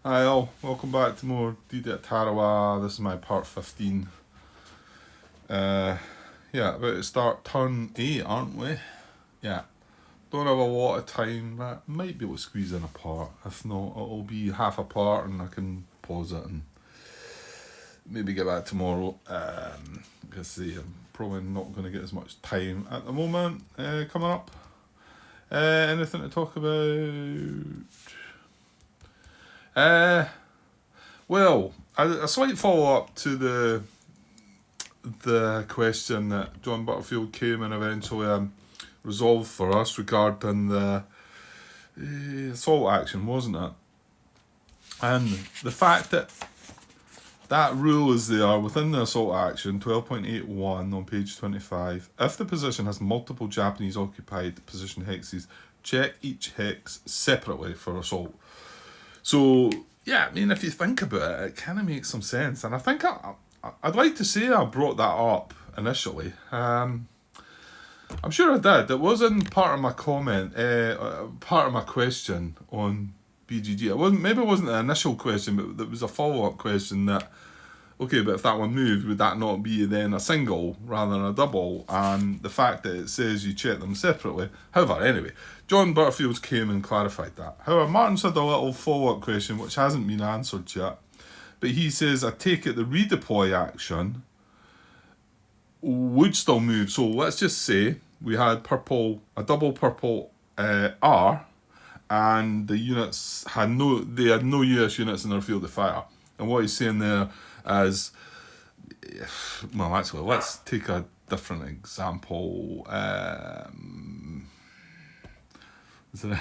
Hi all, welcome back to more Tarawa. This is my part 15. About to start turn 8, aren't we? Yeah. Don't have a lot of time, but might be able to squeeze in a part. If not, it'll be half a part and I can pause it and maybe get back tomorrow. Because I'm probably not going to get as much time at the moment coming up. Anything to talk about? Well, a slight follow up to the question that John Butterfield came and eventually resolved for us regarding the assault action, wasn't it? And the fact that that rule is there within the assault action 12.81 on page 25. If the position has multiple Japanese occupied position hexes, check each hex separately for assault. So, yeah, I mean, if you think about it, it kind of makes some sense. And I think I'd like to say I brought that up initially. I'm sure I did. It wasn't part of my comment, part of my question on BGG. It wasn't the initial question, but there was a follow-up question that, okay, but if that one moved, would that not be then a single rather than a double? And the fact that it says you check them separately. However, anyway, John Butterfield came and clarified that. However, Martin's had a little follow-up question which hasn't been answered yet. But he says, I take it the redeploy action would still move. So let's just say we had a double purple R, and the units had no US units in their field of fire. And what he's saying there is, well, actually, let's take a different example. Is there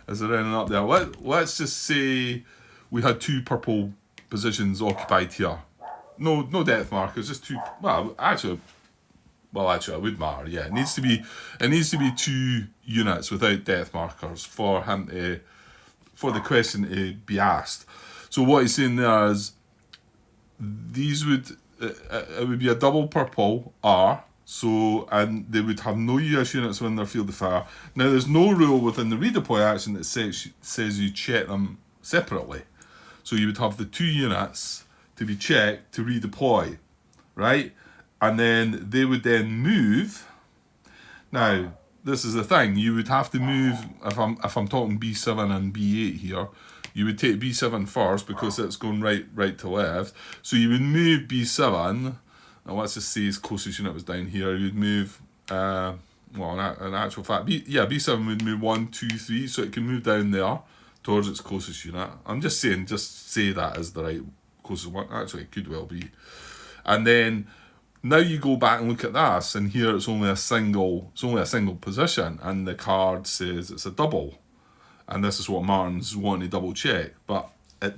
anything up there? Let's just say we had two purple positions occupied here. No death markers, just two. Actually, it would matter. Yeah, it needs to be two units without death markers for the question to be asked. So what he's saying there is, these it would be a double purple R. So, and they would have no US units within their field of fire. Now, there's no rule within the redeploy action that says you check them separately. So you would have the two units to be checked to redeploy, right? And then they would then move. Now, this is the thing. You would have to move, if I'm talking B7 and B8 here, you would take B7 first because it's going right to left. So you would move B7. Now let's just say his closest unit was down here. You would move, in actual fact, B7 would move 1, 2, 3, so it can move down there towards its closest unit. I'm just saying, just say that as the right closest one. Actually, it could well be. And then now you go back and look at this, and here it's only a single position, and the card says it's a double. And this is what Martin's wanting to double check. But it,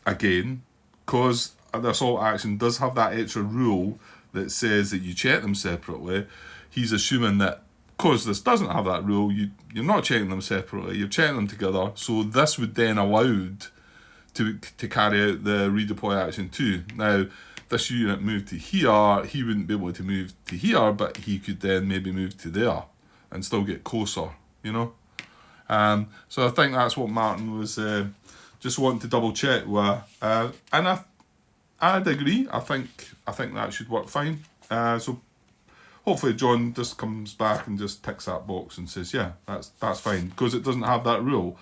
again, because the assault action does have that extra rule that says that you check them separately, he's assuming that because this doesn't have that rule, you're not checking them separately, you're checking them together. So this would then allowed to carry out the redeploy action too. Now, this unit moved to here, he wouldn't be able to move to here, but he could then maybe move to there and still get closer, you know? So I think that's what Martin was just wanting to double check with, and I'd agree. I think that should work fine. So hopefully John just comes back and just ticks that box and says, yeah, that's fine, because it doesn't have that rule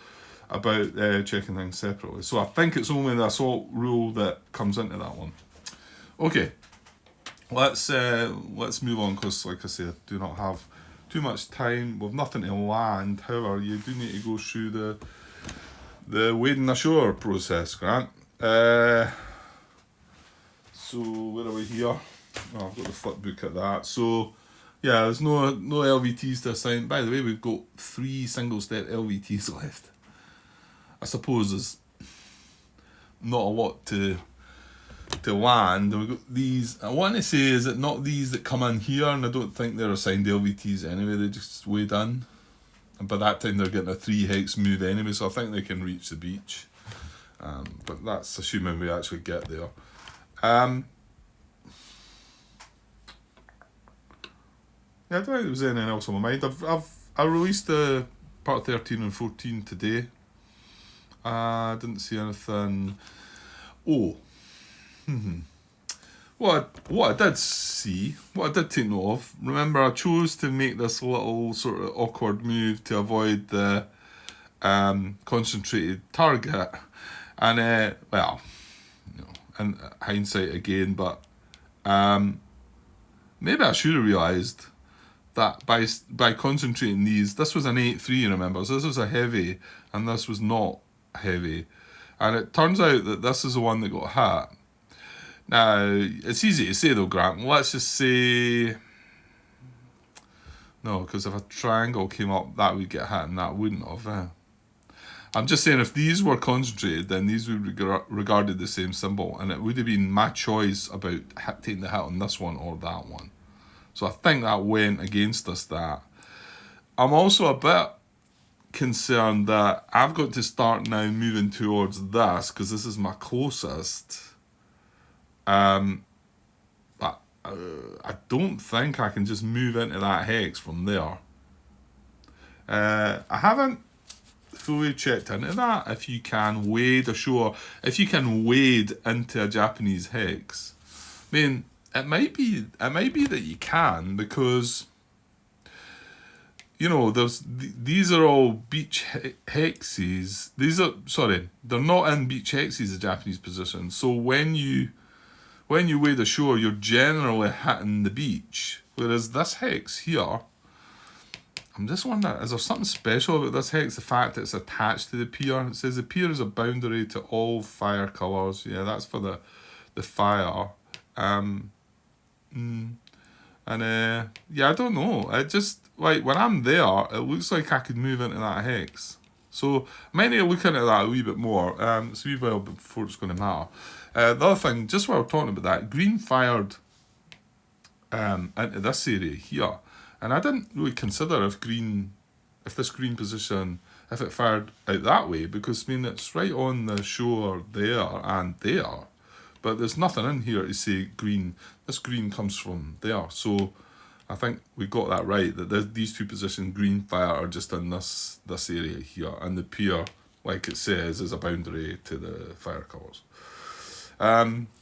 about checking things separately. So I think it's only the assault rule that comes into that one. Okay, let's move on, because like I say, I do not have too much time. We've nothing to land. However, you do need to go through the wading ashore process, Grant. So where are we here? Oh, I've got the flip book at that. So yeah, there's no LVTs to assign. By the way, we've got 3 single step LVTs left. I suppose there's not a lot to land. We've got these. I want to say, is it not these that come in here, and I don't think they're assigned LVTs anyway, they just wade in. And by that time they're getting a 3 hex move anyway, so I think they can reach the beach. But that's assuming we actually get there. Yeah, I don't think there was anything else on my mind. I released the part 13 and 14 today. I didn't see anything. Oh. What I did see, what I did take note of, remember I chose to make this little sort of awkward move to avoid the concentrated target. And, well, you know, in hindsight again, but maybe I should have realised that by concentrating these, this was an 8-3, remember, so this was a heavy, and this was not heavy. And it turns out that this is the one that got hit. Now, it's easy to say though, Grant. Let's just say... No, because if a triangle came up, that would get hit and that wouldn't have. I'm just saying if these were concentrated, then these would be regarded the same symbol. And it would have been my choice about taking the hit on this one or that one. So I think that went against us, that. I'm also a bit concerned that I've got to start now moving towards this, because this is my closest. But I don't think I can just move into that hex from there. I haven't fully checked into that. If you can wade ashore, if you can wade into a Japanese hex, I mean, it might be that you can, because you know these are all beach hexes. They're not in beach hexes, the Japanese position. So when you wade ashore, you're generally hitting the beach. Whereas this hex here, I'm just wondering, is there something special about this hex? The fact that it's attached to the pier. It says the pier is a boundary to all fire colours. Yeah, that's for the fire. Yeah, I don't know. It just, like, when I'm there, it looks like I could move into that hex. So I might need to look into that a wee bit more. It's a wee while before it's going to matter. The other thing, just while we're talking about that, green fired into this area here, and I didn't really consider if this green position, if it fired out that way, because I mean it's right on the shore there and there, but there's nothing in here to say green. This green comes from there, so I think we got that right, that these two positions, green fire, are just in this area here, and the pier, like it says, is a boundary to the fire colours.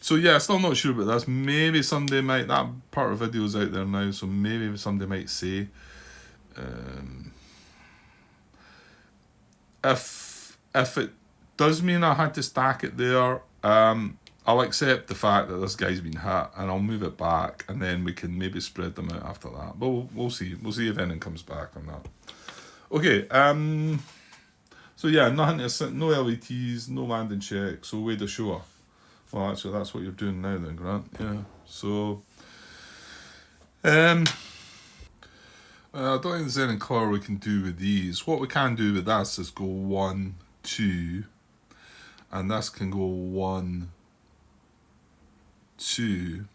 So yeah, still not sure about this. Maybe somebody might, that part of the video is out there now, so maybe somebody might say, if it does mean I had to stack it there, I'll accept the fact that this guy's been hit, and I'll move it back, and then we can maybe spread them out after that. But we'll see. We'll see if anything comes back on that. Okay. So yeah, no LETs, no landing check. So wade ashore. Well, actually, that's what you're doing now, then, Grant. Yeah. So, I don't think there's any colour we can do with these. What we can do with this is go 1, 2, and this can go 1, 2,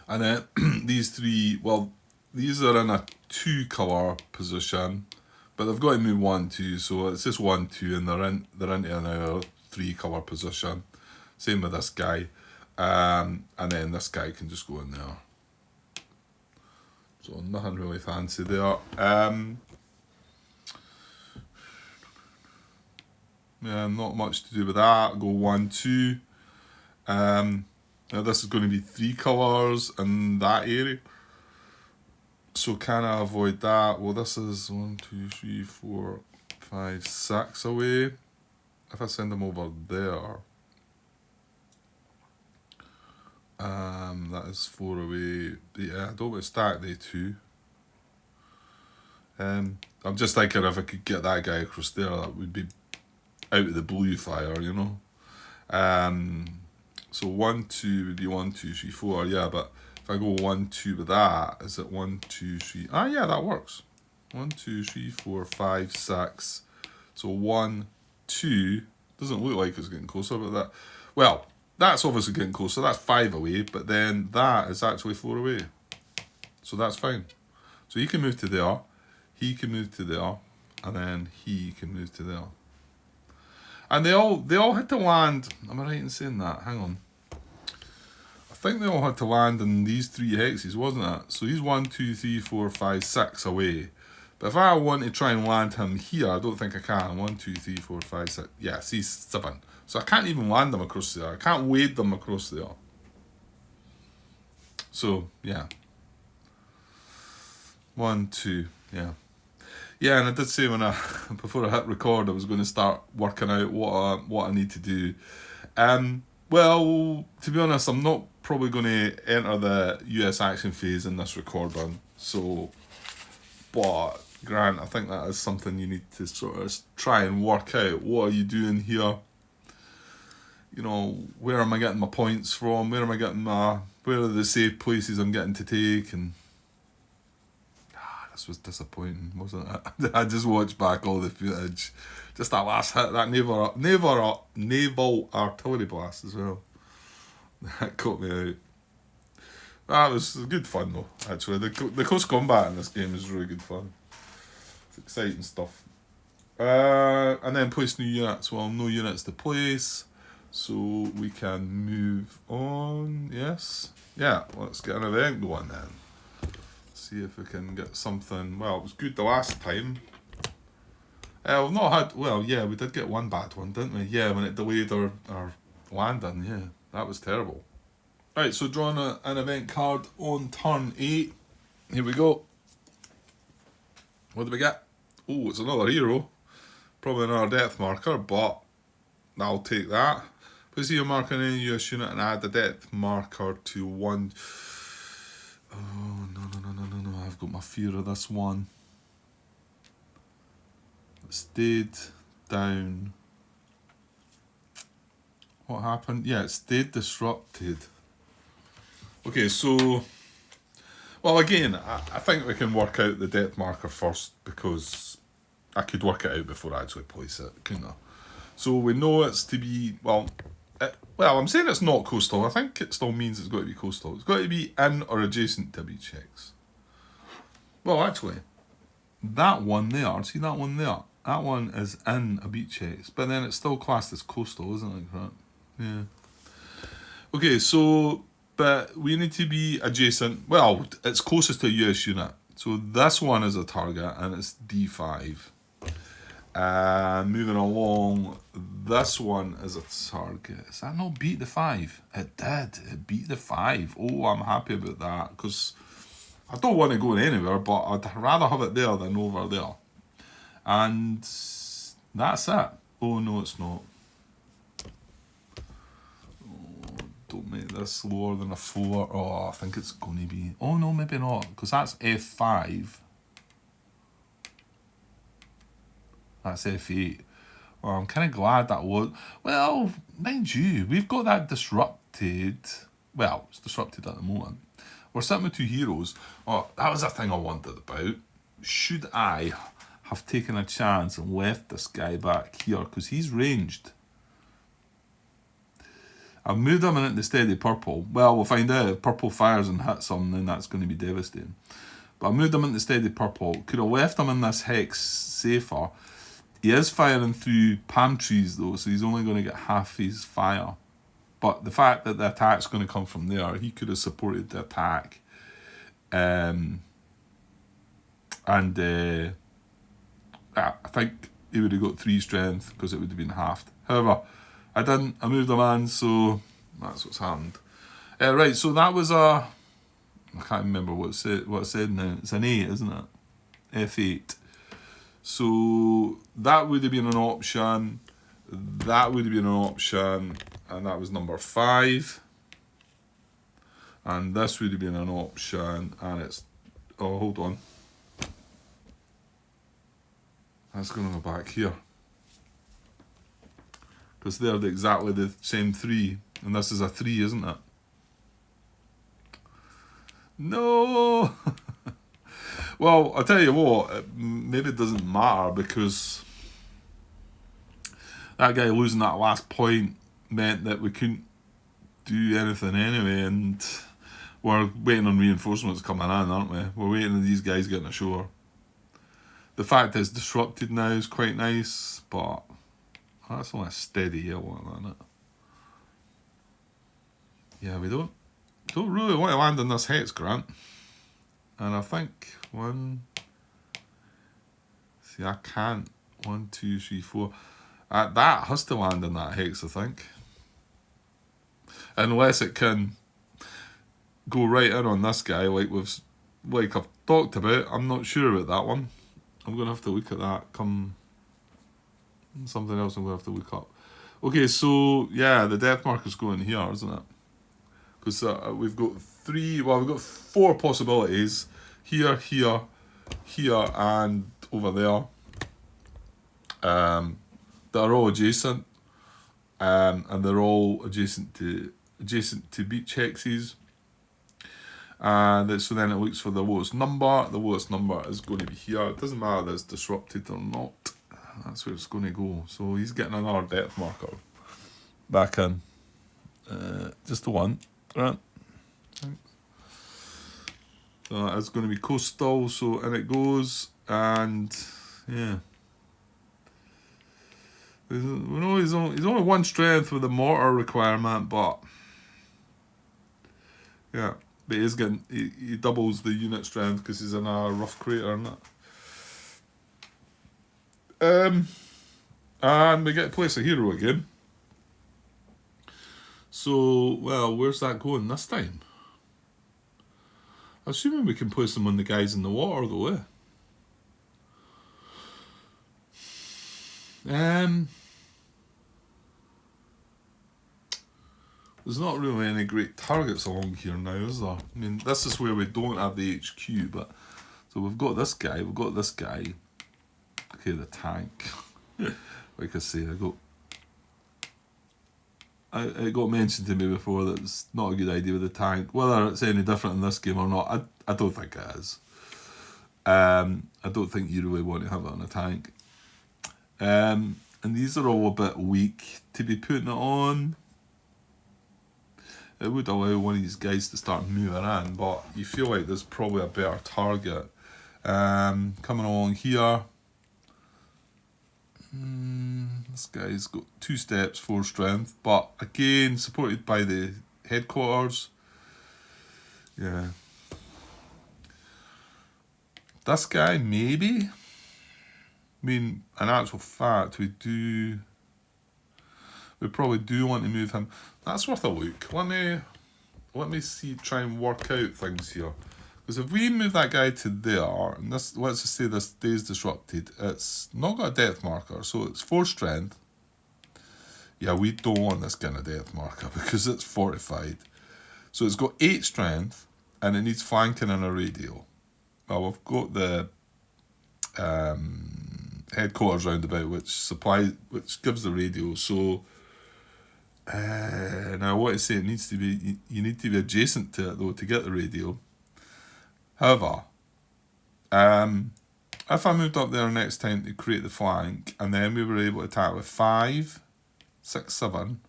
and then these three. Well, these are in a 2 colour position, but they've got to move 1, 2. So it's just 1, 2, and they're into an 3 colour position. Same with this guy, and then this guy can just go in there. So nothing really fancy there. Yeah, not much to do with that. Go 1, 2. Now this is going to be 3 colours in that area. So can I avoid that? Well, this is 1, 2, 3, 4, 5, 6 away. If I send them over there, that is 4 away. Yeah, I don't want to stack they 2. I'm just thinking if I could get that guy across there, that would be out of the blue fire, you know. So 1, 2 would be 1, 2, 3, 4. Yeah, but if I go 1, 2 with that, is it 1, 2, 3? Ah, yeah, that works. 1, 2, 3, 4, 5, 6. So 1, 2, doesn't look like it's getting closer, but that, well, that's obviously getting closer. That's 5 away, but then that is actually 4 away. So that's fine. So he can move to there, he can move to there, and then he can move to there. And they all had to land, am I right in saying that? Hang on. I think they all had to land in these 3 hexes, wasn't it? So he's 1, 2, 3, 4, 5, 6 away. But if I want to try and land him here, I don't think I can. 1, 2, 3, 4, 5, 6. Yeah, see, 7. So I can't even land them across there. I can't wade them across there. So, yeah. 1, 2, yeah. Yeah, and I did say before I hit record, I was going to start working out what I need to do. Well, to be honest, I'm not probably going to enter the US action phase in this recording. So, but Grant, I think that is something you need to sort of try and work out. What are you doing here? You know, where am I getting my points from? Where are the safe places I'm getting to take? And this was disappointing, wasn't it? I just watched back all the footage. Just that last hit, that naval artillery blast as well. That caught me out. That was good fun though, actually. The close combat in this game is really good fun. It's exciting stuff. And then place new units. Well, no units to place. So we can move on. Yes. Yeah, let's get an event going then. See if we can get something. Well, it was good the last time. We've not had. Well, yeah, we did get one bad one, didn't we? Yeah, when it delayed our landing. Yeah, that was terrible. Right, so drawing an event card on turn 8. Here we go. What do we get? Oh, it's another hero. Probably another death marker, but I'll take that. Place your marker in any US unit and add the death marker to 1. Oh, no. I've got my fear of this one. It stayed down. What happened? Yeah, it stayed disrupted. Okay, so... Well, again, I think we can work out the depth marker first because I could work it out before I actually place it, couldn't I? So we know it's to be... Well, I'm saying it's not coastal. I think it still means it's got to be coastal. It's got to be in or adjacent to beach checks. Well, actually, that one there, see that one there? That one is in a beach checks, but then it's still classed as coastal, isn't it, Grant? Yeah. Okay, so, but we need to be adjacent. Well, it's closest to a US unit. So this one is a target, and it's D5. Moving along, this one is a target. Is that not beat the 5? It did. It beat the 5. Oh, I'm happy about that, because I don't want to go anywhere, but I'd rather have it there than over there. And that's it. Oh, no, it's not. Oh, don't make this lower than a 4. Oh, I think it's going to be... Oh, no, maybe not, because that's F5. That's F8. Well, I'm kind of glad that was... Well, mind you, we've got that disrupted. Well, it's disrupted at the moment. We're sitting with 2 heroes. Oh, that was a thing I wondered about. Should I have taken a chance and left this guy back here? Because he's ranged. I've moved him into steady purple. Well, we'll find out. If purple fires and hits him, then that's going to be devastating. But I moved him into steady purple. Could have left him in this hex safer. He is firing through palm trees though, so he's only going to get half his fire. But the fact that the attack's going to come from there, he could have supported the attack. I think he would have got 3 strength because it would have been halved. However, I didn't. I moved a man, so that's what's happened. Right, so that was a... I can't remember what it said now. It's an 8, isn't it? F8. So that would have been an option. That would have been an option. And that was number 5. And this would have been an option. And it's... Oh, hold on. That's going to go back here. Because they're exactly the same 3. And this is a 3, isn't it? No! Well, I'll tell you what, maybe it doesn't matter because that guy losing that last point meant that we couldn't do anything anyway, and we're waiting on reinforcements coming in, aren't we? We're waiting on these guys getting ashore. The fact that it's disrupted now is quite nice, but that's only a steady yellow, isn't it? Yeah, we don't really want to land in this hex, Grant. And I think 1, See, I can't. 1, 2, 3, 4. That has to land in that hex, I think. Unless it can go right in on this guy, like I've talked about. I'm not sure about that one. I'm gonna have to look at that. Something else I'm gonna have to look up. Okay, so yeah, the death marker's going here, isn't it? Because we've got 4 possibilities. Here, here, here, and over there. That are all adjacent. And they're all adjacent to beach hexes. And so then it looks for the lowest number. The lowest number is going to be here. It doesn't matter that it's disrupted or not. That's where it's going to go. So he's getting another depth marker back in. Just the one. Right. So it's going to be coastal. So in it goes. And yeah. We know he's only 1 strength with the mortar requirement, but yeah. But he doubles the unit strength because he's in a rough crater and that. And we get to place a hero again. So, well, where's that going this time? Assuming we can place them on the guys in the water though, eh? There's not really any great targets along here now, is there? I mean, this is where we don't have the HQ, but so we've got this guy, Okay, the tank. Like I say, it got mentioned to me before that it's not a good idea with the tank. Whether it's any different in this game or not, I don't think it is. I don't think you really want to have it on a tank. And these are all a bit weak to be putting it on. It would allow one of these guys to start moving in, but you feel like there's probably a better target. Coming along here. This guy's got 2 steps, 4 strength, but again, supported by the headquarters. Yeah. This guy, maybe? I mean, in actual fact, we probably do want to move him. That's worth a look. Let me try and work out things here. Because if we move that guy to there, and this, let's just say this stays disrupted, it's not got a depth marker, so it's 4 strength. Yeah, we don't want this kind of depth marker because it's fortified. So it's got 8 strength, and it needs flanking and a radio. Well, we've got the headquarters roundabout, which gives the radio. So now what I say, you need to be adjacent to it though to get the radio. However, if I moved up there next time to create the flank, and then we were able to attack with 5, 6, 7,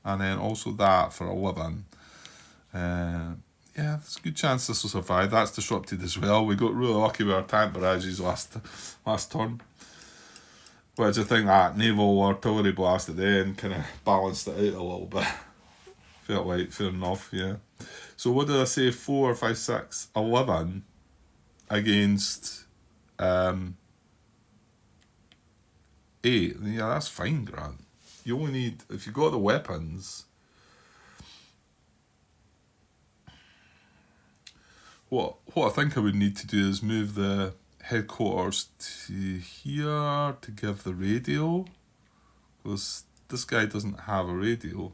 and then also that for 11. Yeah, there's a good chance this will survive. That's disrupted as well. We got really lucky with our tank barrages last turn. Which I think that naval artillery blast at the end kind of balanced it out a little bit. Felt like fair enough, yeah. So what did I say? 4, 5, 6, 11 against 8. Yeah, that's fine, Grant. You only need, if you got the weapons. What I think I would need to do is move the headquarters to here to give the radio, because this guy doesn't have a radio,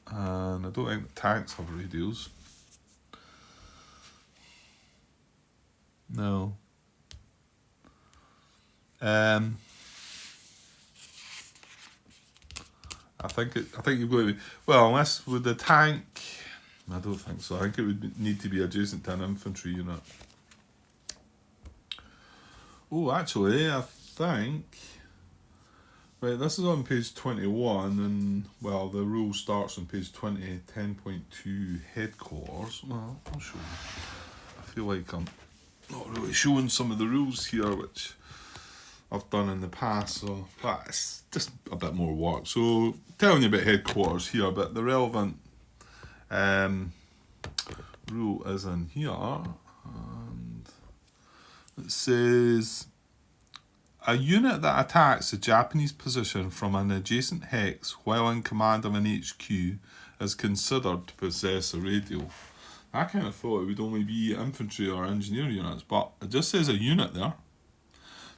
and I don't think the tanks have radios. No. I think you've got to be, well, unless with the tank, I don't think so. I think it would need to be adjacent to an infantry unit. Oh, actually, I think... Right, this is on page 21, and, well, the rule starts on page 20, 10.2 headquarters. Well, I'll show you. I feel like I'm not really showing some of the rules here, which I've done in the past, so but it's just a bit more work. So, telling you about headquarters here, but the relevant rule is in here, and It says, a unit that attacks a Japanese position from an adjacent hex while in command of an HQ is considered to possess a radio. I kind of thought it would only be infantry or engineer units, but it just says a unit there.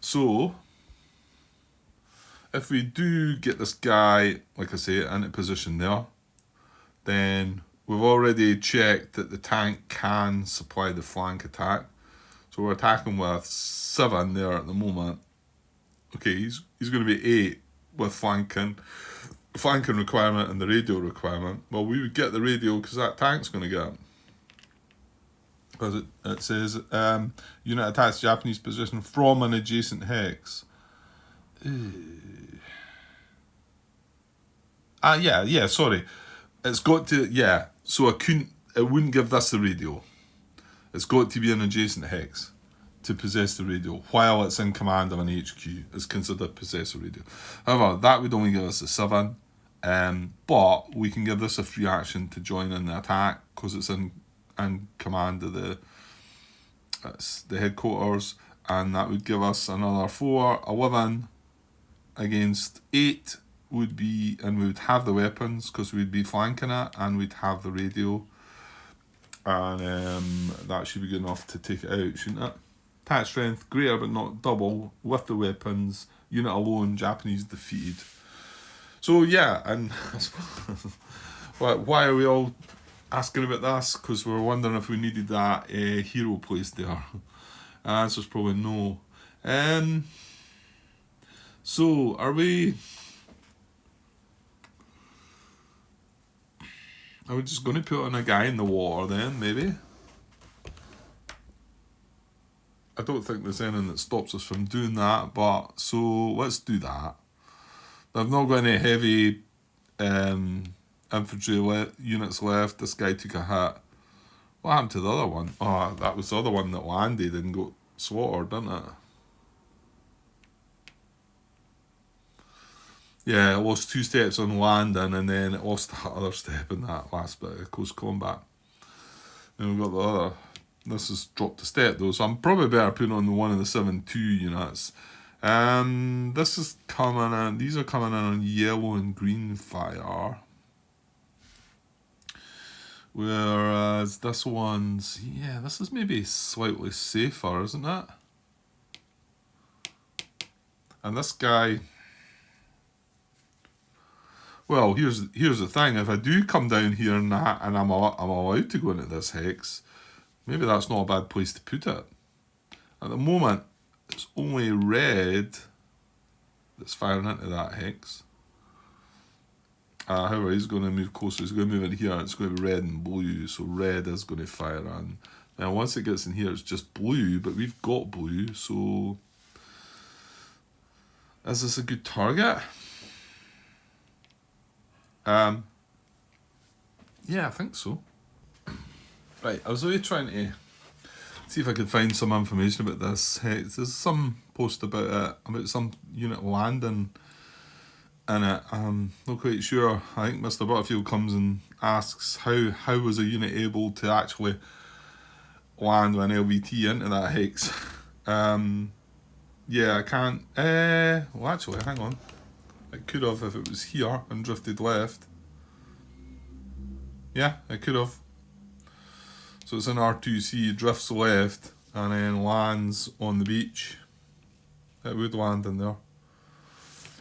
So, if we do get this guy, like I say, into position there, then we've already checked that the tank can supply the flank attack. So we're attacking with 7 there at the moment. Okay, he's going to be 8 with flanking requirement and the radio requirement. Well, we would get the radio because that tank's going to get it. Because it says, unit attacks Japanese position from an adjacent hex. Sorry. It's got to, so it wouldn't give this the radio. It's got to be an adjacent hex to possess the radio while it's in command of an HQ is considered possess a radio. However, that would only give us a 7, but we can give this a free action to join in the attack because it's in command of the headquarters, and that would give us another 4. 11 against 8 would be, and we would have the weapons because we'd be flanking it, and we'd have the radio, and that should be good enough to take it out, shouldn't it? Attack strength greater but not double with the weapons. Unit alone, Japanese defeated. So yeah, and why are we all asking about this? Because we're wondering if we needed that hero placed there. The answer's probably no. So are we just going to put on a guy in the water then, maybe? I don't think there's anything that stops us from doing that, but so let's do that. I've not got any heavy infantry units left. This guy took a hit. What happened to the other one? Oh, that was the other one that landed and got slaughtered, didn't it? Yeah, it lost 2 steps on landing, and then it lost that other step in that last bit of close combat. Then we've got the other. This has dropped a step though, so I'm probably better putting on the one of the 7-2 units. This is coming in. These are coming in on yellow and green fire. Whereas this one's, this is maybe slightly safer, isn't it? And this guy, well, here's the thing. If I do come down here and I'm allowed to go into this hex, maybe that's not a bad place to put it. At the moment, it's only red that's firing into that hex. However, he's going to move closer. He's going to move in here. It's going to be red and blue, so red is going to fire in. Now, once it gets in here, it's just blue, but we've got blue, so is this a good target? Yeah, I think so. Right, I was really trying to see if I could find some information about this hex. There's some post about it, about some unit landing in it. I'm not quite sure. I think Mr. Butterfield comes and asks how was a unit able to actually land with an LVT into that hex. Yeah, I can't. Well, actually, hang on. It could have if it was here and drifted left. Yeah, it could have. So it's in R2C, drifts left, and then lands on the beach. It would land in there.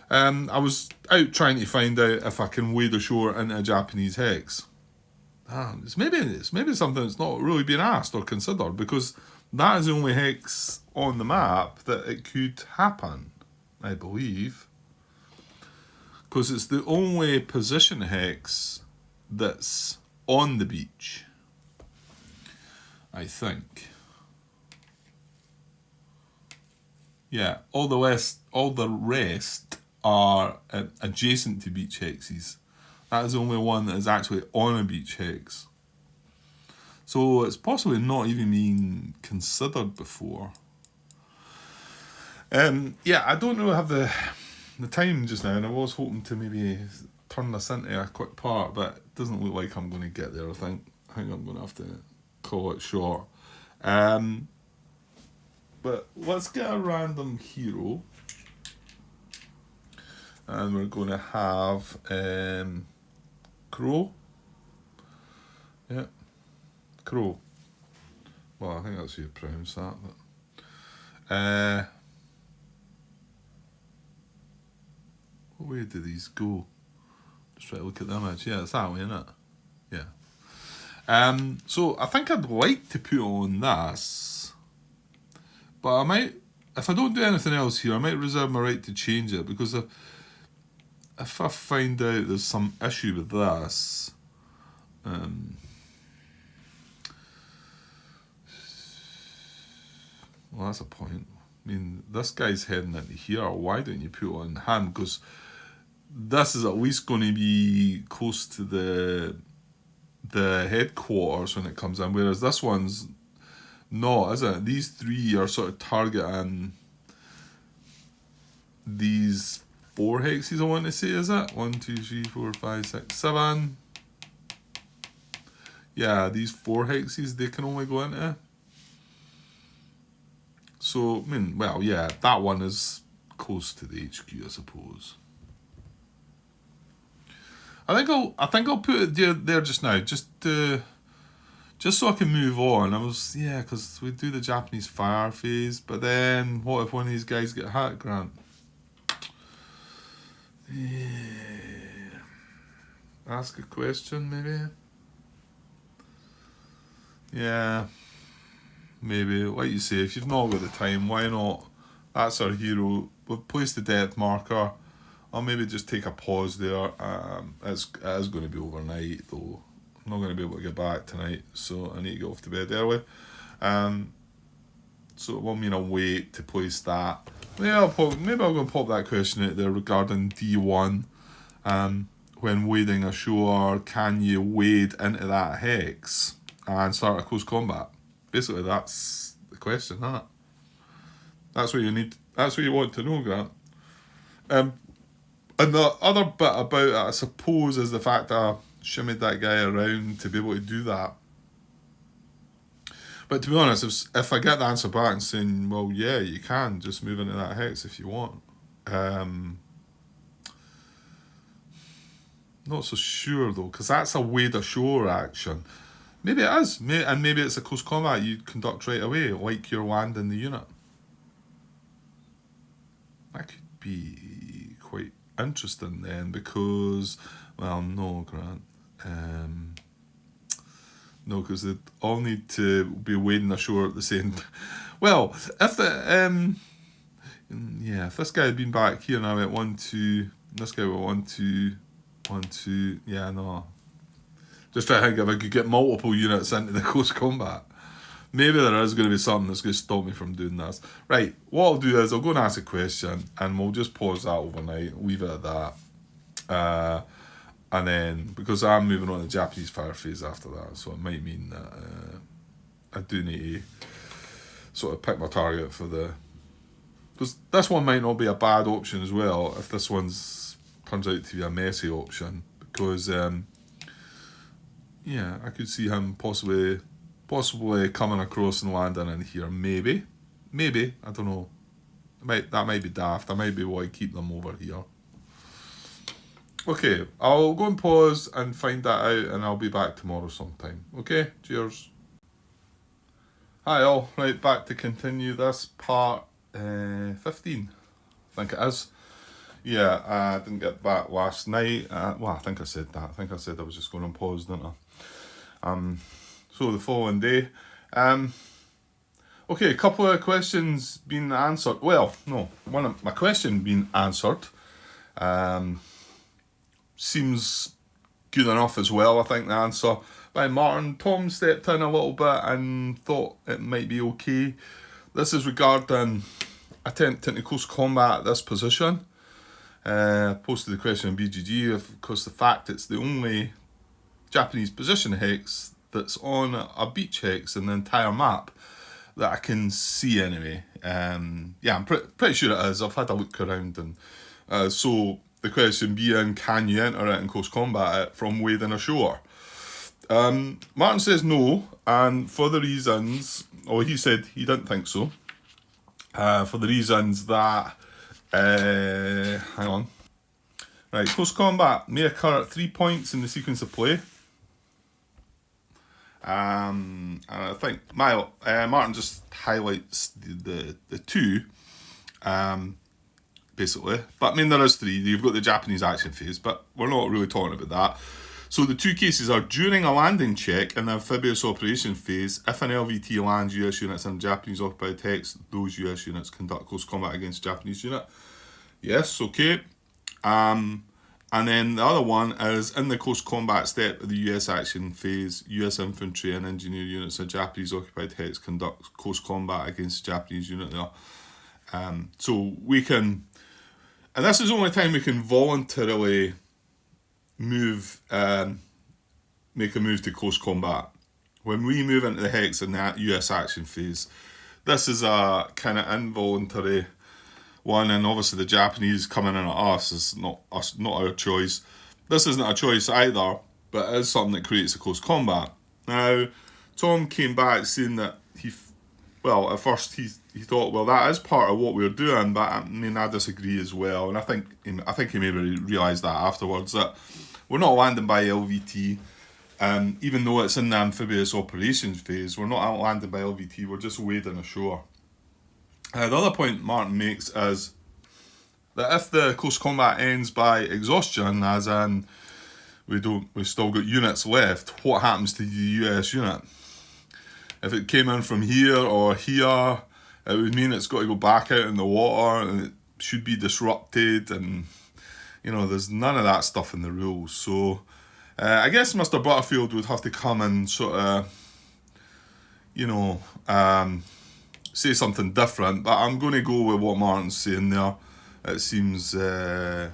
I was out trying to find out if I can wade ashore into a Japanese hex. It's maybe something that's not really been asked or considered, because that is the only hex on the map that it could happen, I believe. Because it's the only position hex that's on the beach, I think. Yeah, all the rest are adjacent to beach hexes. That is the only one that is actually on a beach hex. So it's possibly not even been considered before. Yeah, I don't know, I have the time just now, and I was hoping to maybe turn this into a quick part, but it doesn't look like I'm going to get there, I think. I'm going to have to call it short. But let's get a random hero. And we're going to have Crow. Yeah, Crow. Well, I think that's how you pronounce that. But, what way do these go? Just try to look at the image. Yeah, it's that way, isn't it? Yeah. So I think I'd like to put on this, but I might, if I don't do anything else here, I might reserve my right to change it, because if I find out there's some issue with this, well, that's a point. I mean, this guy's heading into here. Why don't you put it on him? Because this is at least going to be close to the headquarters when it comes in, whereas this one's not, is it? These three are sort of targeting these 4 hexes, I want to say, is it? 1, 2, 3, 4, 5, 6, 7. Yeah, these 4 hexes they can only go into. So, I mean, well, yeah, that one is close to the HQ, I suppose. I think I'll put it there just now, just so I can move on. Because we do the Japanese fire phase, but then what if one of these guys get hit, Grant? Yeah. Ask a question, maybe. Yeah, maybe. Like you say, if you've not got the time, why not? That's our hero. We've placed the death marker. I'll maybe just take a pause there. It is going to be overnight, though. I'm not going to be able to get back tonight, so I need to get off to bed early. So it will mean I'll wait to place that. Maybe I'll go and pop that question out there regarding D1. When wading ashore, can you wade into that hex and start a close combat? Basically, that's the question, isn't it? That's what you need. That's what you want to know, Grant. And the other bit about it, I suppose, is the fact that I shimmied that guy around to be able to do that. But to be honest, if I get the answer back and saying, well, yeah, you can just move into that hex if you want. Not so sure, though, because that's a wade ashore action. Maybe it is. And maybe it's a close combat you conduct right away, like you're landing the unit. That could be quite interesting then, because, well, no, Grant. No, because they all need to be wading ashore at the same time. Well, if if this guy had been back here and I went 1, 2, this guy went 1, 2, 1, 2, yeah, no. Just try to think if I could get multiple units into the close combat. Maybe there is going to be something that's going to stop me from doing this. Right, what I'll do is I'll go and ask a question and we'll just pause that overnight, leave it at that. And then, because I'm moving on to Japanese fire phase after that, so it might mean that I do need to sort of pick my target for the... Because this one might not be a bad option as well, if this one's turns out to be a messy option. Because, I could see him possibly coming across and landing in here. Maybe, I don't know. That might be daft. I might be why I keep them over here. Okay, I'll go and pause and find that out, and I'll be back tomorrow sometime. Okay, cheers. Hi all, right, back to continue this part 15, I think it is. Yeah, I didn't get back last night. Well, I think I said that. I think I said I was just going on pause, didn't I? So the following day. Okay, a couple of questions being answered. Well, no, one of my question being answered. Seems good enough as well, I think, the answer by Martin. Tom stepped in a little bit and thought it might be okay. This is regarding attempting to close combat at this position. Posted the question on BGG, because the fact it's the only Japanese position hex that's on a beach hex in the entire map that I can see anyway. I'm pretty sure it is. I've had a look around, and so the question being, can you enter it in close combat from wading ashore? Martin says no, and for the reasons, he said he didn't think so. for the reasons that, hang on. Right, close combat may occur at 3 points in the sequence of play. And I think Martin just highlights the two, basically. But I mean, there is three. You've got the Japanese action phase, but we're not really talking about that. So the two cases are during a landing check in the amphibious operation phase. If an LVT lands US units in Japanese occupied hex, those US units conduct close combat against Japanese unit. Yes, okay. And then the other one is in the close combat step of the US action phase, US infantry and engineer units in Japanese occupied hex conduct close combat against the Japanese unit there. So we can, and this is the only time we can voluntarily move, make a move to close combat. When we move into the hex in that US action phase, this is a kind of involuntary one, and obviously the Japanese coming in at us is not our choice. This isn't a choice either, but it is something that creates a close combat. Now, Tom came back saying that at first he thought, well, that is part of what we're doing, but I mean, I disagree as well, and I think he maybe realised that afterwards, that we're not landing by LVT, even though it's in the amphibious operations phase, we're not landing by LVT, we're just wading ashore. The other point Martin makes is that if the close combat ends by exhaustion, as in we've still got units left, what happens to the US unit? If it came in from here or here, it would mean it's got to go back out in the water and it should be disrupted, and there's none of that stuff in the rules. So I guess Mr. Butterfield would have to come and sort of say something different, but I'm going to go with what Martin's saying there. It seems to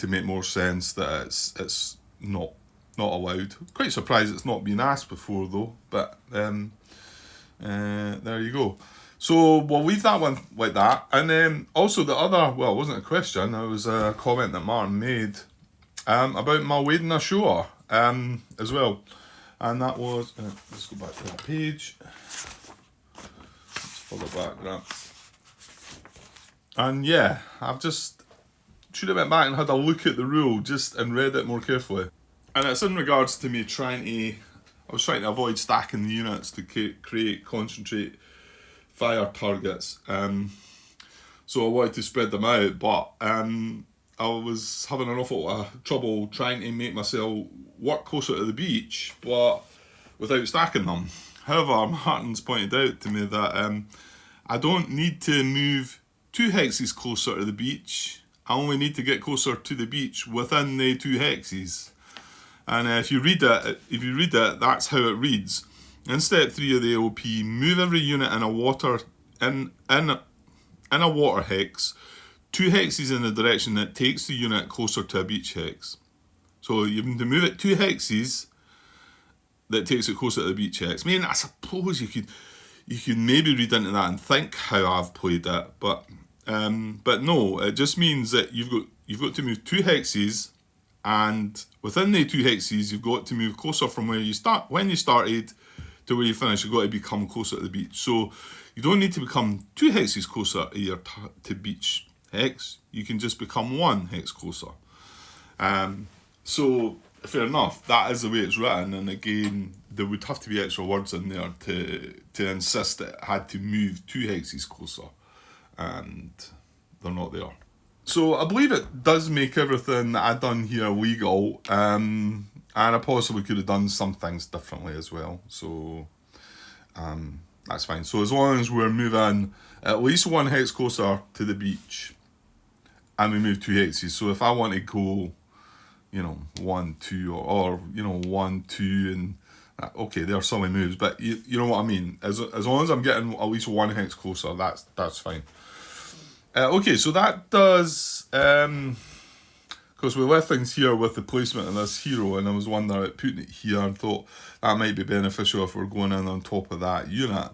make more sense that it's not allowed. Quite surprised it's not been asked before though, but there you go. So we'll leave that one like that. And then also the other, well, it wasn't a question, it was a comment that Martin made about my wading ashore as well. And that was, let's go back to that page. For the background. And yeah, I've just should have went back and had a look at the rule and read it more carefully. And it's in regards to me I was trying to avoid stacking the units to create concentrate fire targets. So I wanted to spread them out, but I was having an awful lot of trouble trying to make myself work closer to the beach, but without stacking them. However, Martin's pointed out to me that I don't need to move 2 hexes closer to the beach. I only need to get closer to the beach within the 2 hexes. And if you read it, that's how it reads. In step 3 of the AOP, move every unit in a water hex 2 hexes in the direction that takes the unit closer to a beach hex. So you need to move it 2 hexes that takes it closer to the beach hex. I mean, I suppose you could maybe read into that and think how I've played it, but no, it just means that you've got to move 2 hexes, and within the 2 hexes you've got to move closer from when you started to where you finish. You've got to become closer to the beach. So you don't need to become 2 hexes closer to beach hex. You can just become 1 hex closer. So fair enough, that is the way it's written, and again there would have to be extra words in there to insist that it had to move 2 hexes closer, and they're not there. So I believe it does make everything that I've done here legal, and I possibly could have done some things differently as well, so that's fine. So as long as we're moving at least 1 hex closer to the beach and we move 2 hexes, so if I want to go 1, 2, or 1, 2, and okay, there are some moves, but you know what I mean. As long as I'm getting at least 1 hex closer, that's fine. Okay, so that does because we left things here with the placement of this hero, and I was wondering about putting it here and thought that might be beneficial if we're going in on top of that unit.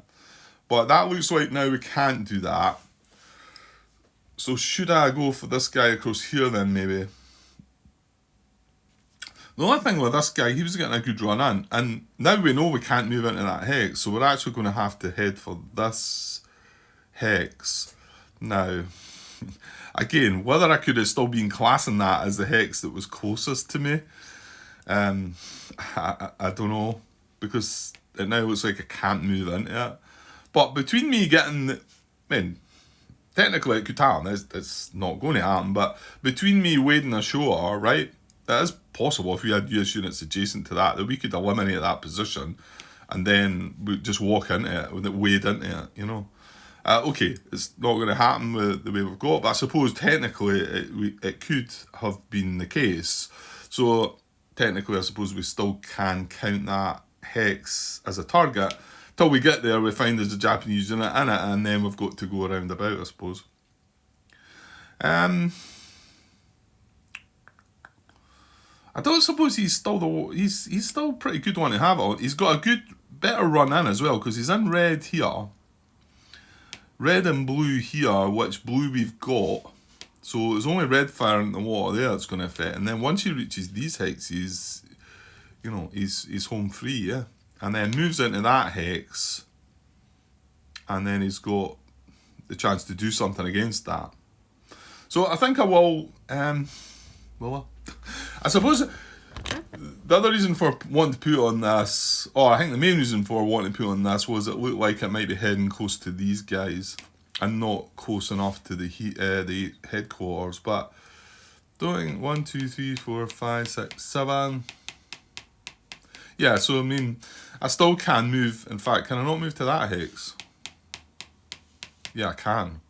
But that looks like now we can't do that. So should I go for this guy across here then, maybe? The only thing with this guy, he was getting a good run in, and now we know we can't move into that hex, so we're actually going to have to head for this hex. Now, again, whether I could have still been classing that as the hex that was closest to me, I don't know, because it now looks like I can't move into it. But between me getting, I mean, technically it could happen, it's not going to happen, but between me wading ashore, right, that is possible if we had US units adjacent to that we could eliminate that position and then we just walk into it, wade into it, you know. Okay, it's not going to happen with the way we've got, but I suppose technically it could have been the case. So technically I suppose we still can count that hex as a target. Till we get there, we find there's a Japanese unit in it, and then we've got to go around about, I suppose. I don't suppose he's still he's still a pretty good one to have on. He's got a better run in as well, because he's in red here, red and blue here, which blue we've got. So it's only red fire in the water there that's going to affect. And then once he reaches these hexes, you know, he's home free, yeah. And then moves into that hex, and then he's got the chance to do something against that. So I think I will, I suppose the other reason for wanting to put on this, I think the main reason for wanting to put on this was it looked like it might be heading close to these guys and not close enough to the headquarters. But doing 1, 2, 3, 4, 5, 6, 7. Yeah, so I mean, I still can move. In fact, can I not move to that hex? Yeah, I can.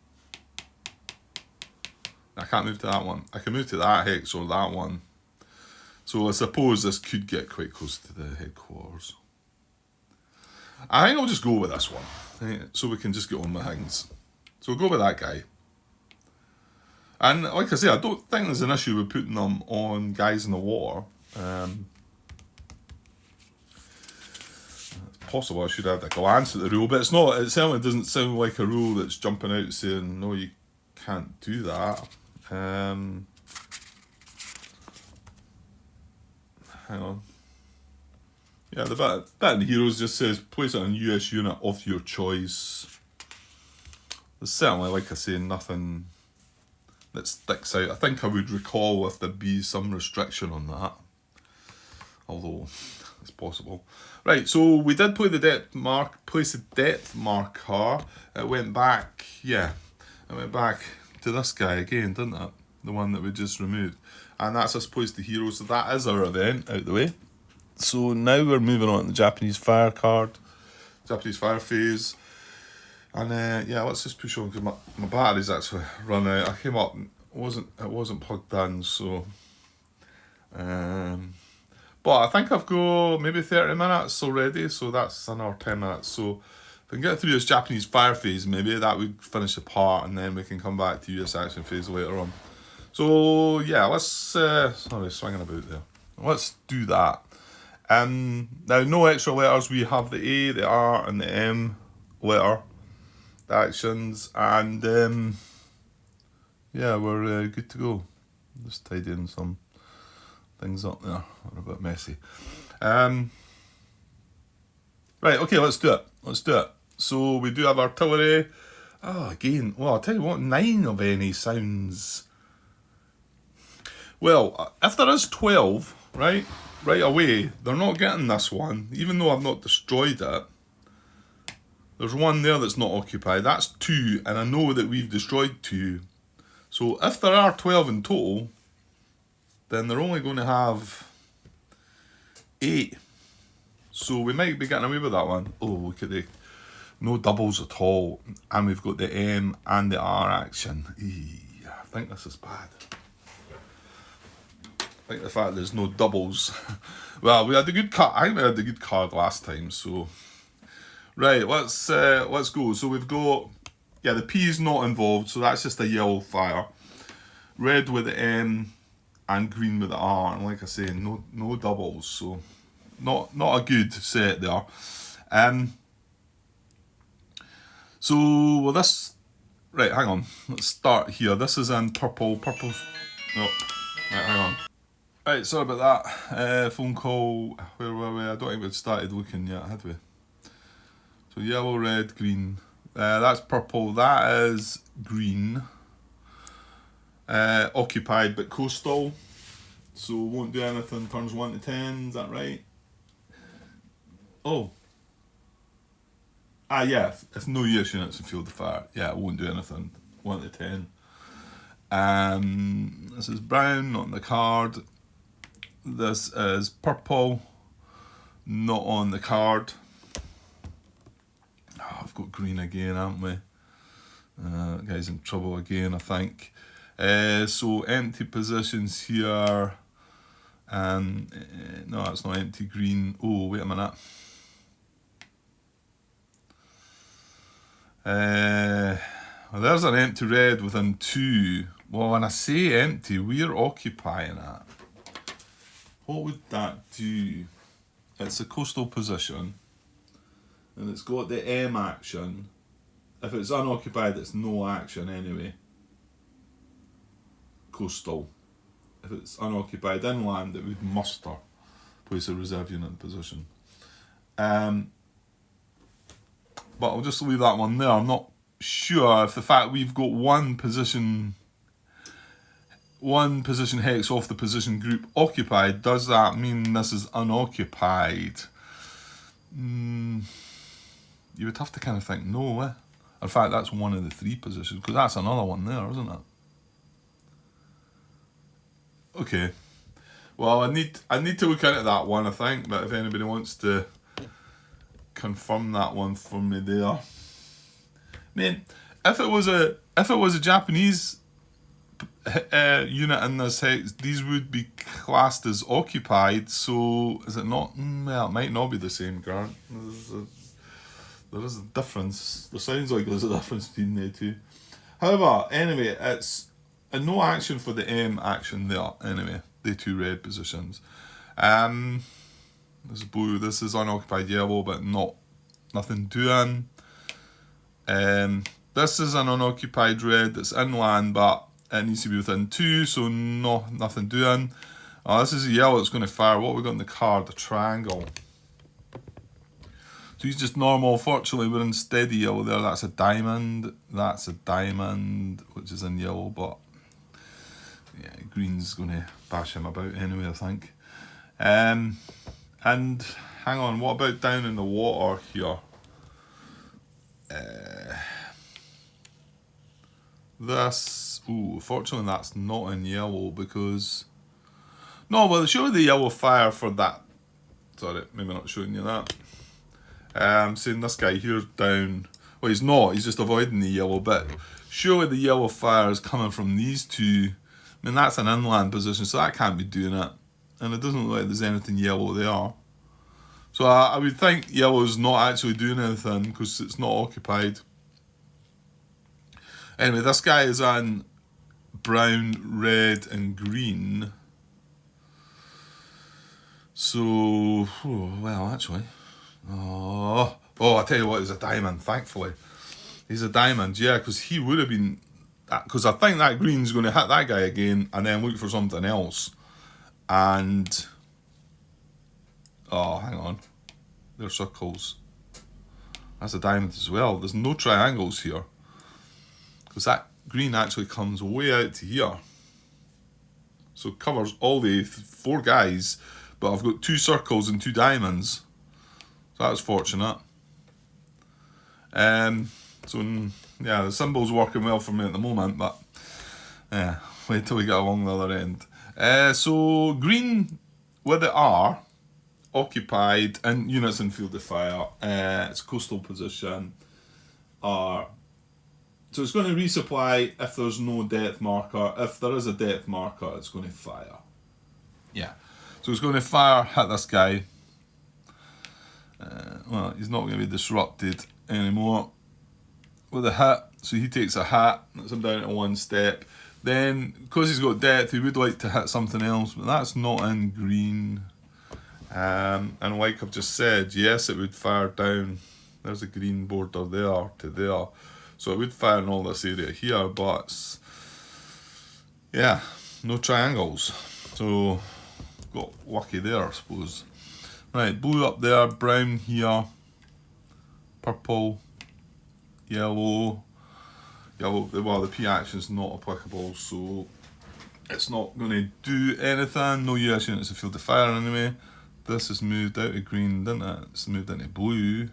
I can't move to that one. I can move to that hex or that one. So I suppose this could get quite close to the headquarters. I think I'll just go with this one, so we can just get on with things. So we'll go with that guy. And like I say, I don't think there's an issue with putting them on guys in the water. Possible I should have a glance at the rule, but it's not. It certainly doesn't sound like a rule that's jumping out saying no, you can't do that. Hang on. Yeah, the bit in Heroes just says place it on US unit of your choice. There's certainly, like I say, nothing that sticks out. I think I would recall if there'd be some restriction on that, although it's possible. Right, so we did play the depth mark, place a depth marker. It went back, it went back to this guy again, didn't it? The one that we just removed. And that's, I suppose, the Heroes. So that is our event out the way. So now we're moving on to the Japanese Fire card, Japanese Fire phase. And let's just push on, because my battery's actually run out. I came up, it wasn't plugged in, so... But I think I've got maybe 30 minutes already, so that's another 10 minutes. So if I can get through this Japanese Fire phase, maybe that would finish the part, and then we can come back to US action phase later on. So yeah, let's, sorry, swinging about there. Let's do that. Now, no extra letters. We have the A, the R, and the M letter, the actions, and we're good to go. Just tidying some things up there. They're a bit messy. Right, okay, let's do it. So we do have artillery. Again, well, I'll tell you what, 9 of any sounds... Well, if there is 12, right away, they're not getting this one, even though I've not destroyed it. There's one there that's not occupied. That's 2, and I know that we've destroyed 2. So if there are 12 in total, then they're only going to have 8. So we might be getting away with that one. Oh, look at no doubles at all. And we've got the M and the R action. I think this is bad. I think the fact there's no doubles. Well, we had a good card. I think we had a good card last time, so... Right, let's go. So we've got... Yeah, the P is not involved, so that's just a yellow fire. Red with the M and green with the R. And like I say, no doubles, so... Not a good set there. So, well, this... Right, hang on. Let's start here. This is in purple. Purple's... No. Right, hang on. Right, sorry about that. Phone call. Where were we? I don't think we'd started looking yet, had we? So yellow, red, green. That's purple. That is green. Occupied but coastal. So won't do anything. Turns 1 to 10. Is that right? Oh. Yeah. If no use units in field of fire. Yeah, it won't do anything. 1 to 10. This is brown, not on the card. This is purple, not on the card. Oh, I've got green again, haven't we? That guy's in trouble again, I think. So empty positions here. No, it's not empty green. Oh, wait a minute. Well, there's an empty red within 2. Well, when I say empty, we're occupying it. What would that do? It's a coastal position, and it's got the M action. If it's unoccupied, it's no action anyway. Coastal. If it's unoccupied inland, it would muster. Place a reserve unit in position. But I'll just leave that one there. I'm not sure if the fact we've got one position hex off the position group occupied, does that mean this is unoccupied? You would have to kind of think no, eh? In fact, that's one of the 3 positions, because that's another one there, isn't it? Okay. Well, I need to look into that one, I think, but if anybody wants to confirm that one for me there. I mean, if it was a Japanese unit in this hex, these would be classed as occupied, so is it not? Well, it might not be the same, Grant. There is a difference. There sounds like there's a difference between the 2. However, anyway, it's a no action for the M action there, anyway, the 2 red positions. This is blue, this is unoccupied yellow, but nothing doing. This is an unoccupied red that's inland, but it needs to be within 2, so nothing doing. This is a yellow that's going to fire. What have we got in the card? A triangle. So he's just normal. Fortunately, we're in steady yellow there. That's a diamond. That's a diamond, which is in yellow, but yeah, green's going to bash him about anyway, I think. And hang on, what about down in the water here? This, fortunately that's not in yellow because... No, well, show the yellow fire for that. Sorry, maybe not showing you that. I'm saying this guy here's down. Well, he's not, he's just avoiding the yellow bit. Surely the yellow fire is coming from these 2. I mean, that's an inland position, so that can't be doing it. And it doesn't look like there's anything yellow there. So I would think yellow's not actually doing anything because it's not occupied. Anyway, this guy is on brown, red and green. So, well, actually. Oh, I tell you what, he's a diamond, thankfully. He's a diamond, yeah, because he would have been... Because I think that green's going to hit that guy again and then look for something else. And... Oh, hang on. They're circles. That's a diamond as well. There's no triangles here. Because that green actually comes way out to here. So it covers all the 4 guys. But I've got 2 circles and 2 diamonds. So that's fortunate. So, yeah, the symbol's working well for me at the moment. But, yeah, wait till we get along the other end. So, green with the R... occupied and units in field of fire. It's a coastal position. So it's going to resupply if there's no depth marker. If there is a depth marker, it's going to fire. Yeah. So it's going to fire, hit this guy. Well, he's not going to be disrupted anymore with a hit. So he takes a hit. That's him down to 1 step. Then, because he's got depth, he would like to hit something else, but that's not in green. And like I've just said, yes, it would fire down. There's a green border there to there. So it would fire in all this area here, but yeah, no triangles. So got lucky there, I suppose. Right, blue up there, brown here, purple, Yellow. Well, the P action is not applicable, so it's not going to do anything. No US units in field of fire anyway. This is moved out of green, didn't it? It's moved into blue.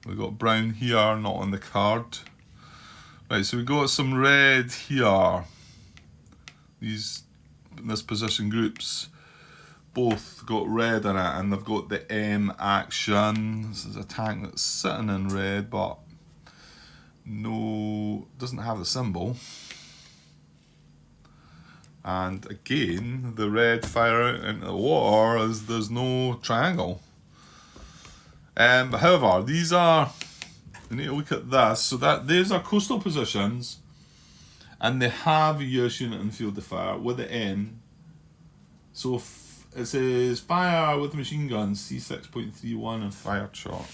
We got brown here, not on the card. Right, so we got some red here. This position groups both got red in it, and they've got the M action. This is a tank that's sitting in red, but doesn't have the symbol. And again, the red fire out into the water as there's no triangle. However, we need to look at this. So these are coastal positions, and they have a US unit in field of fire with the M. So it says fire with machine guns, C6.31 and fire chart.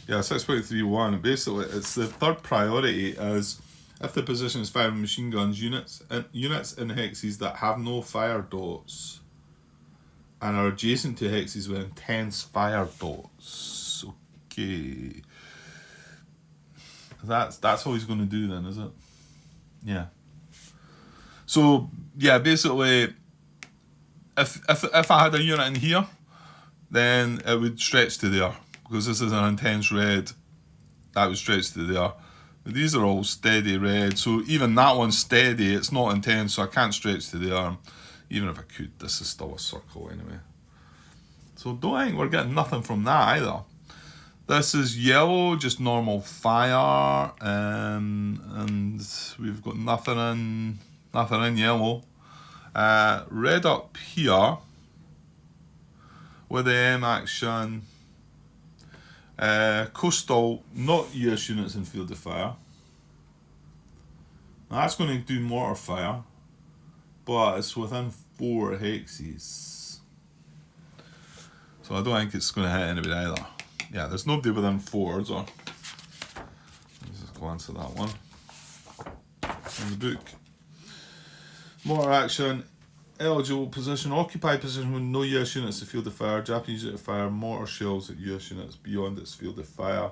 Yeah, 6.31. Basically, it's the third priority is if the position is firing machine guns, units in hexes that have no fire dots and are adjacent to hexes with intense fire dots. Okay, that's all he's going to do then, is it? Yeah. So yeah, basically, if I had a unit in here, then it would stretch to there. Because this is an intense red, that would stretch to there. But these are all steady red, so even that one's steady, it's not intense, so I can't stretch to there. Even if I could, this is still a circle anyway. So don't think we're getting nothing from that either. This is yellow, just normal fire, and we've got nothing in yellow. Red up here with the M action. Coastal, not US units in field of fire. Now that's going to do mortar fire, but it's within 4 hexes. So I don't think it's going to hit anybody either. Yeah, there's nobody within 4, so let's just glance at that one in the book. Mortar action. Eligible position, occupied position with no US units in field of fire. Japanese unit of fire, mortar shells at US units beyond its field of fire,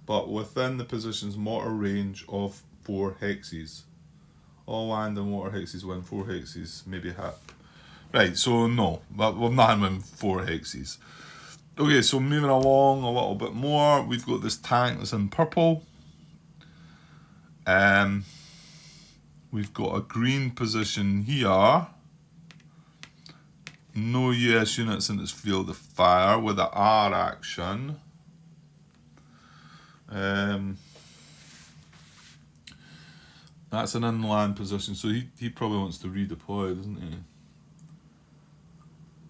but within the position's mortar range of 4 hexes. All land and water hexes within 4 hexes may be hit. Right, so no, we're not within 4 hexes. Okay, so moving along a little bit more, we've got this tank that's in purple. We've got a green position here. No US units in its field of fire with the R action. That's an inland position, so he probably wants to redeploy, doesn't he?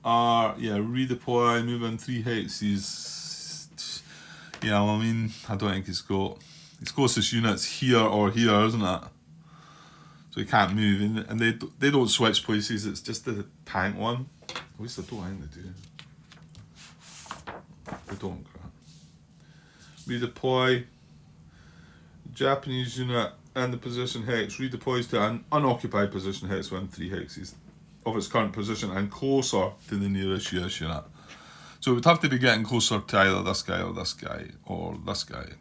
Redeploy, move in 3 hexes. Yeah, well, I mean, I don't think he's got his closest units here or here, isn't it? So he can't move, and they don't switch places. It's just the tank one. At least I don't think they do. They don't, crap. Redeploy. Japanese unit in the position hex redeploys to an unoccupied position hex within 3 hexes of its current position and closer to the nearest US unit. So it would have to be getting closer to either this guy or this guy or this guy.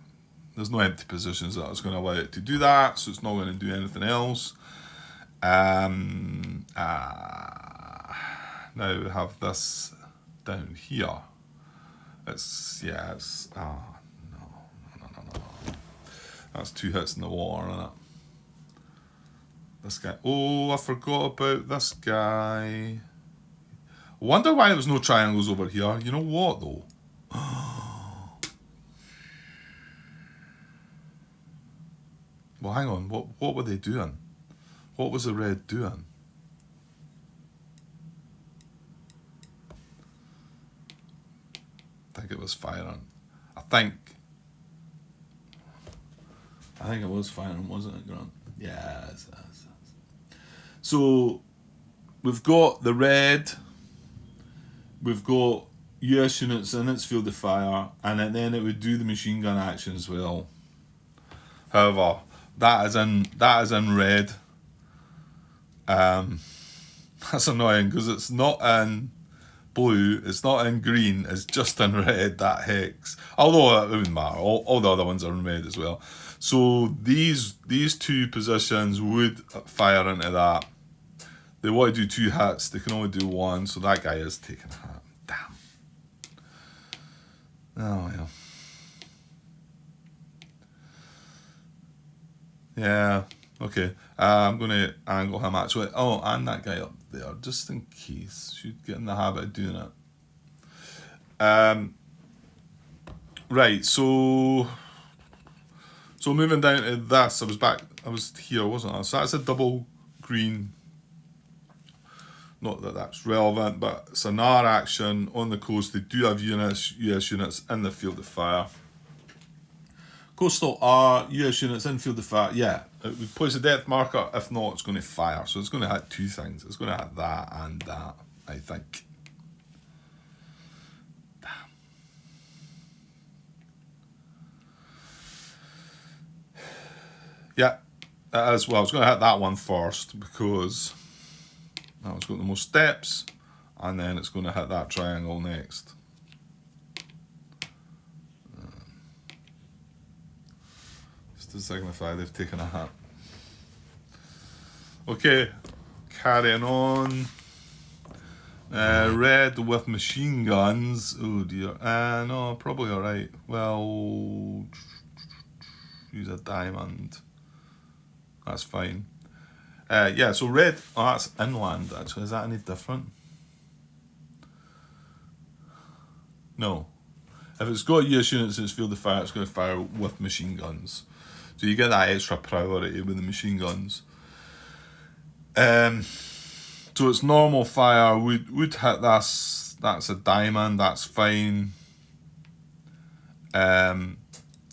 There's no empty positions that is going to allow it to do that, so it's not going to do anything else. Now we have this down here. No. That's 2 hits in the water, isn't it? This guy. Oh, I forgot about this guy. I wonder why there was no triangles over here. You know what though? Well, hang on. What were they doing? What was the red doing? I think it was firing. I think it was firing, wasn't it, Grant? Yes. So we've got the red. We've got US units in its field of fire, and then it would do the machine gun action as well. However, that is in red. That's annoying because it's not in blue, it's not in green, it's just in red, that hex. Although it wouldn't matter, all the other ones are in red as well. So these two positions would fire into that. They want to do 2 hits, they can only do 1, so that guy is taking a hit. Damn. Oh well. Yeah, okay. I'm going to angle him actually. Oh, and that guy up there, just in case. Should get in the habit of doing it. Right, so moving down to this, I was here, wasn't I? So that's a double green. Not that that's relevant, but it's an R action on the coast. They do have US units in the field of fire. Coastal R, US units in field of fire. Yeah, it would place a depth marker. If not, it's going to fire. So it's going to hit 2 things. It's going to hit that and that, I think. Damn. Yeah, as well. I was going to hit that one first because that one's got the most steps, and then it's going to hit that triangle next. To signify they've taken a hit. Okay, carrying on. Red with machine guns. Oh dear. No, probably alright. Well, use a diamond. That's fine. Yeah, so red. Oh, that's inland actually. Is that any different? No. If it's got US units in its field of fire, it's going to fire with machine guns. So you get that extra priority with the machine guns. So it's normal fire would hit this. That's a diamond. That's fine. And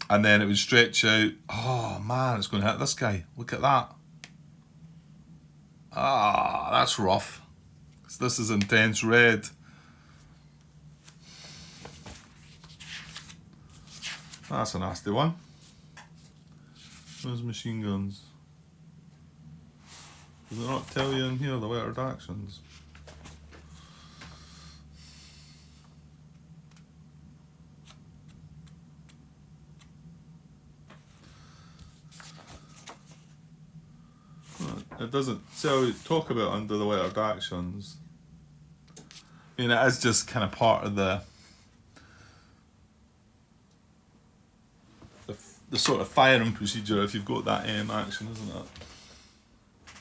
then it would stretch out. Oh man, it's going to hit this guy. Look at that. Ah, that's rough. This is intense red. That's a nasty one. Those machine guns. Does it not tell you in here the lettered actions? It doesn't talk about under the lettered actions. I mean, it is just kind of part of the sort of firing procedure if you've got that M action, isn't it?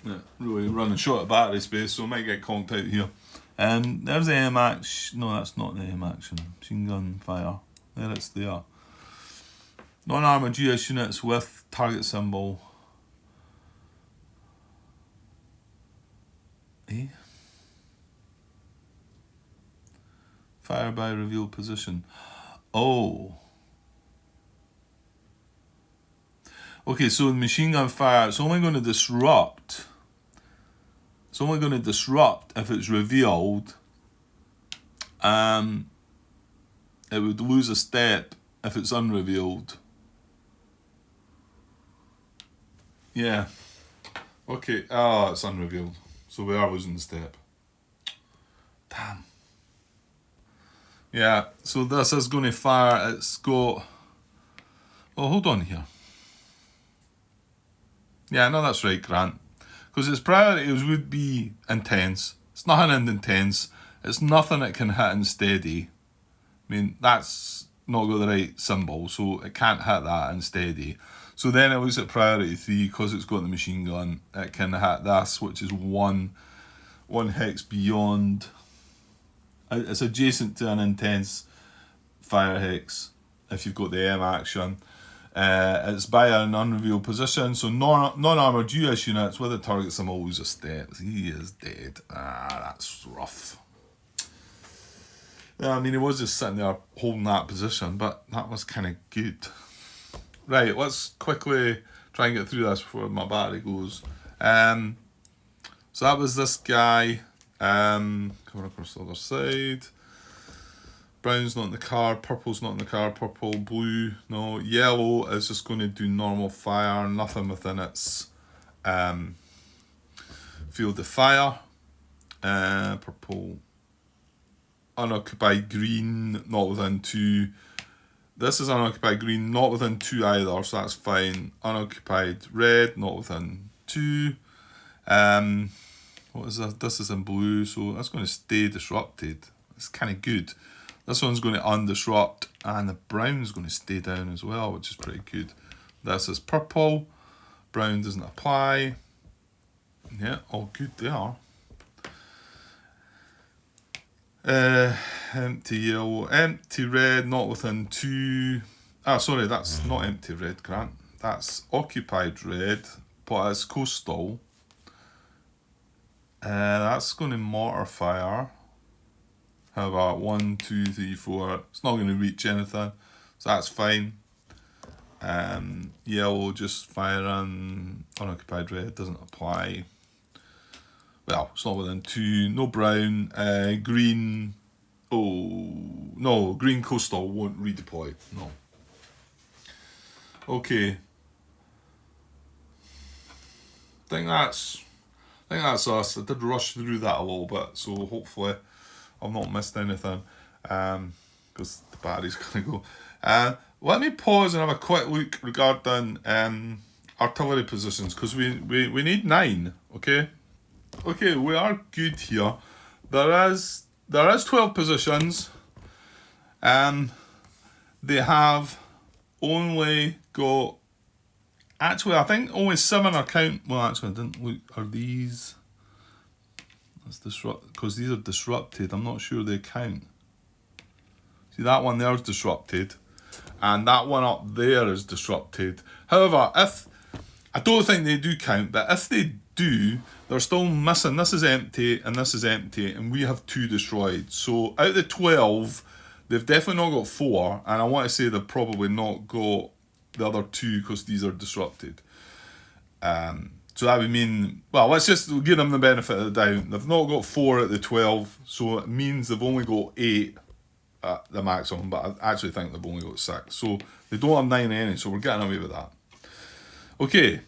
Yeah, really running short of battery space, so it might get conked out here. There's the M action. No, that's not the M action. Machine gun fire. There it's there. Non-armoured US units with target symbol. Fire by revealed position. Oh. Okay, so the machine gun fire, it's only going to disrupt. It's only going to disrupt if it's revealed. It would lose a step if it's unrevealed. Yeah. Okay. Oh, it's unrevealed. So we are losing the step. Damn. Yeah, so this is going to fire. It's got... Oh, hold on here. Yeah, no, that's right, Grant. Because its priorities would be intense. It's nothing intense. It's nothing that can hit in steady. I mean, that's not got the right symbol, so it can't hit that in steady. So then it looks at priority 3, because it's got the machine gun. It can hit this, which is one hex beyond. It's adjacent to an intense fire hex if you've got the M action. It's by an unrevealed position, so non-armoured US units with a target symbol lose a step. He is dead. That's rough. Yeah, I mean, he was just sitting there holding that position, but that was kind of good. Right, let's quickly try and get through this before my battery goes. So that was this guy. Coming across the other side. Brown's not in the car, purple's not in the car, purple, blue, no. Yellow is just going to do normal fire, nothing within its field of fire. Purple. unoccupied green, not within 2. This is unoccupied green, not within 2 either, so that's fine. Unoccupied red, not within 2. What is that? This is in blue, so that's going to stay disrupted. It's kind of good. This one's going to undisrupt, and the brown's going to stay down as well, which is pretty good. This is purple. Brown doesn't apply. Yeah, all good there. Empty yellow, empty red, not within 2. Sorry, that's not empty red, Grant. That's occupied red, but it's coastal. That's going to mortar fire. How about 1, 2, 3, 4? It's not going to reach anything, so that's fine. Yellow just firing. Unoccupied red doesn't apply. Well, it's not within 2. No brown. Green. Oh no, green coastal won't redeploy. No. Okay. I think that's us. I did rush through that a little bit, so hopefully I've not missed anything. Because the battery's gonna go. Let me pause and have a quick look regarding artillery positions, because we need 9. Okay, we are good here. There is 12 positions. They have only got. Actually, I think only 7 are count. Well, actually, I didn't look. Are these? Let's disrupt, because these are disrupted. I'm not sure they count. See, that one there is disrupted, and that one up there is disrupted. However, if I don't think they do count, but if they do, they're still missing. This is empty, and this is empty, and we have 2 destroyed. So out of the 12, they've definitely not got 4, and I want to say they've probably not got the other 2 because these are disrupted. So that would mean, well, let's just give them the benefit of the doubt. They've not got 4 at the 12, so it means they've only got 8 at the maximum, but I actually think they've only got 6. So they don't have 9 any, so we're getting away with that. Okay.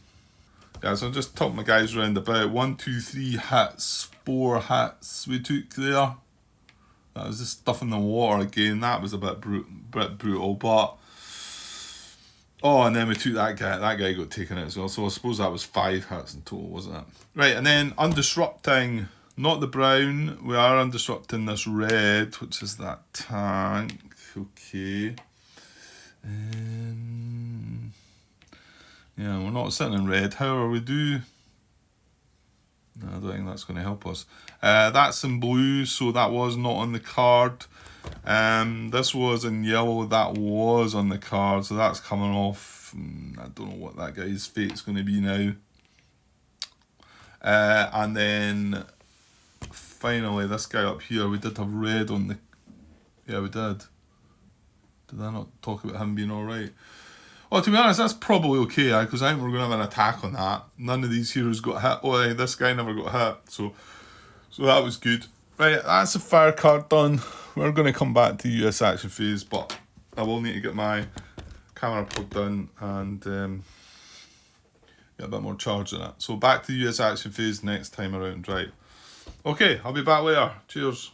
Guys, I'll just top my guys round about. 1, 2, 3 hits, 4 hits we took there. That was just stuff in the water again. That was a bit brutal, but and then we took that guy. That guy got taken out as well. So I suppose that was 5 hits in total, wasn't it? Right, and then undisrupting, not the brown. We are undisrupting this red, which is that tank. Okay. Yeah, we're not sitting in red. However, we do. No, I don't think that's going to help us. That's in blue, so that was not on the card. This was in yellow, that was on the card, so that's coming off. I don't know what that guy's fate's going to be now. And then finally, this guy up here, we did have red on the. Yeah, we did. Did I not talk about him being alright? Well, to be honest, that's probably okay, because I think we're going to have an attack on that. None of these heroes got hit. Oh, this guy never got hit, so that was good. Right, that's a fire card done. We're going to come back to US action phase, but I will need to get my camera plugged in and get a bit more charge in it. So back to US action phase next time around, right? Okay, I'll be back later. Cheers.